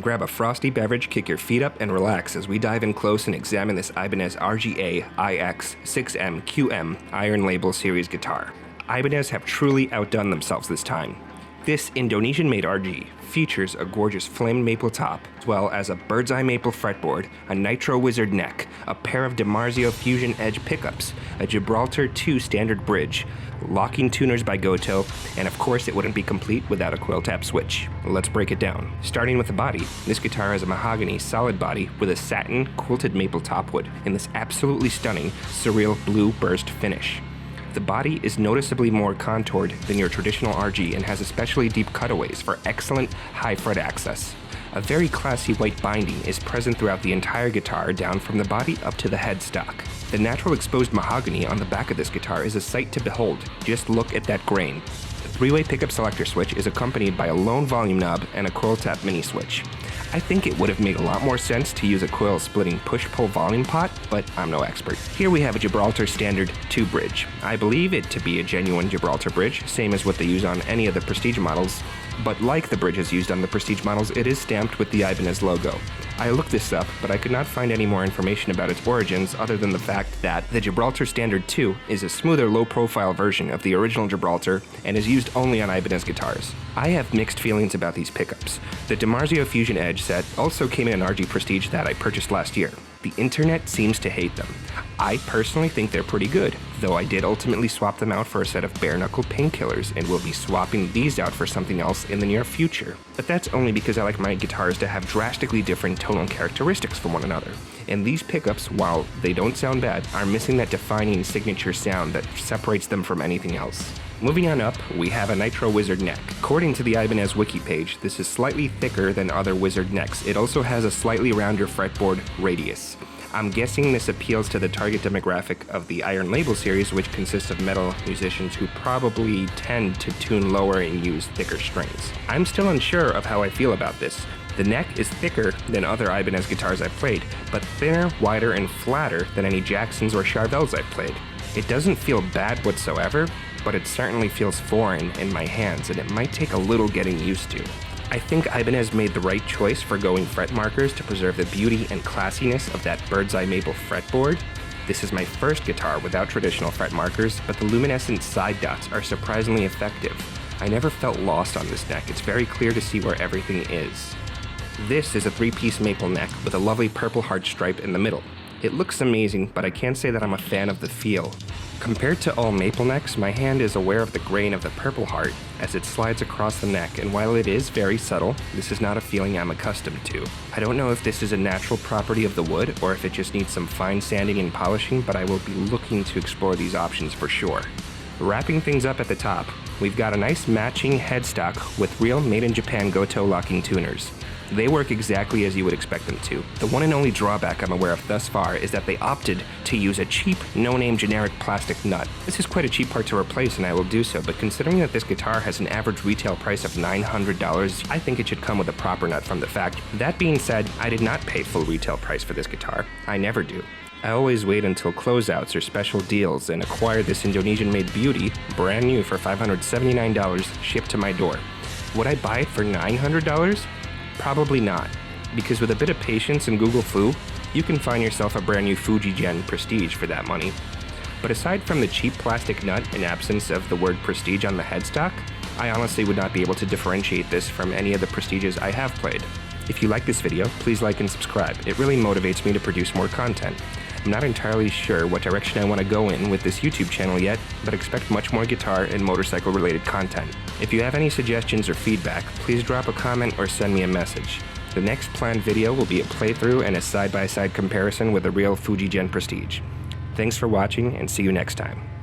Grab a frosty beverage, kick your feet up, and relax as we dive in close and examine this Ibanez RGAIX6MQM Iron Label Series guitar. Ibanez have truly outdone themselves this time. This Indonesian-made RG features a gorgeous flamed maple top, as well as a bridseye maple fretboard, a nitro wizard neck, a pair of Dimarzio Fusion Edge pickups, a Gibraltar 2 standard bridge, locking tuners by Gotoh, and of course it wouldn't be complete without a coil tap switch. Let's break it down. Starting with the body, this guitar has a mahogany solid body with a satin quilted maple topwood in this absolutely stunning surreal blue burst finish. The body is noticeably more contoured than your traditional RG and has especially deep cutaways for excellent high fret access. A very classy white binding is present throughout the entire guitar down from the body up to the headstock. The natural exposed mahogany on the back of this guitar is a sight to behold. Just look at that grain. The three-way pickup selector switch is accompanied by a lone volume knob and a coil tap mini switch. I think it would have made a lot more sense to use a coil splitting push-pull volume pot, but I'm no expert. Here we have a Gibraltar Standard 2 bridge. I believe it to be a genuine Gibraltar bridge, same as what they use on any of the Prestige models, but like the bridges used on the Prestige models, it is stamped with the Ibanez logo. I looked this up, but I could not find any more information about its origins other than the fact that the Gibraltar Standard 2 is a smoother, low-profile version of the original Gibraltar and is used only on Ibanez guitars. I have mixed feelings about these pickups. The Dimarzio Fusion Edge set also came in an RG Prestige that I purchased last year. The internet seems to hate them. I personally think they're pretty good, though I did ultimately swap them out for a set of bare-knuckle painkillers and will be swapping these out for something else in the near future. But that's only because I like my guitars to have drastically different tonal characteristics from one another. And these pickups, while they don't sound bad, are missing that defining signature sound that separates them from anything else. Moving on up, we have a Nitro Wizard neck. According to the Ibanez wiki page, this is slightly thicker than other Wizard necks. It also has a slightly rounder fretboard radius. I'm guessing this appeals to the target demographic of the Iron Label series, which consists of metal musicians who probably tend to tune lower and use thicker strings. I'm still unsure of how I feel about this. The neck is thicker than other Ibanez guitars I've played, but thinner, wider, and flatter than any Jacksons or Charvels I've played. It doesn't feel bad whatsoever, but it certainly feels foreign in my hands, and it might take a little getting used to. I think Ibanez made the right choice for going fret markers to preserve the beauty and classiness of that bridseye maple fretboard. This is my first guitar without traditional fret markers, but the luminescent side dots are surprisingly effective. I never felt lost on this neck. It's very clear to see where everything is. This is a three-piece maple neck with a lovely purple heart stripe in the middle. It looks amazing, but I can't say that I'm a fan of the feel. Compared to all maple necks, my hand is aware of the grain of the purple heart as it slides across the neck, and while it is very subtle, this is not a feeling I'm accustomed to. I don't know if this is a natural property of the wood or if it just needs some fine sanding and polishing, but I will be looking to explore these options for sure. Wrapping things up at the top, we've got a nice matching headstock with real made-in-Japan Gotoh locking tuners. They work exactly as you would expect them to. The one and only drawback I'm aware of thus far is that they opted to use a cheap, no-name generic plastic nut. This is quite a cheap part to replace, and I will do so, but considering that this guitar has an average retail price of $900, I think it should come with a proper nut from the factory. That being said, I did not pay full retail price for this guitar. I never do. I always wait until closeouts or special deals and acquire this Indonesian-made beauty, brand new for $579, shipped to my door. Would I buy it for $900? Probably not, because with a bit of patience and Google Foo, you can find yourself a brand new Fuji Gen Prestige for that money. But aside from the cheap plastic nut and absence of the word Prestige on the headstock, I honestly would not be able to differentiate this from any of the Prestiges I have played. If you like this video, please like and subscribe. It really motivates me to produce more content. I'm not entirely sure what direction I want to go in with this YouTube channel yet, but expect much more guitar and motorcycle related content. If you have any suggestions or feedback, please drop a comment or send me a message. The next planned video will be a playthrough and a side-by-side comparison with a real Fuji Gen Prestige. Thanks for watching, and see you next time.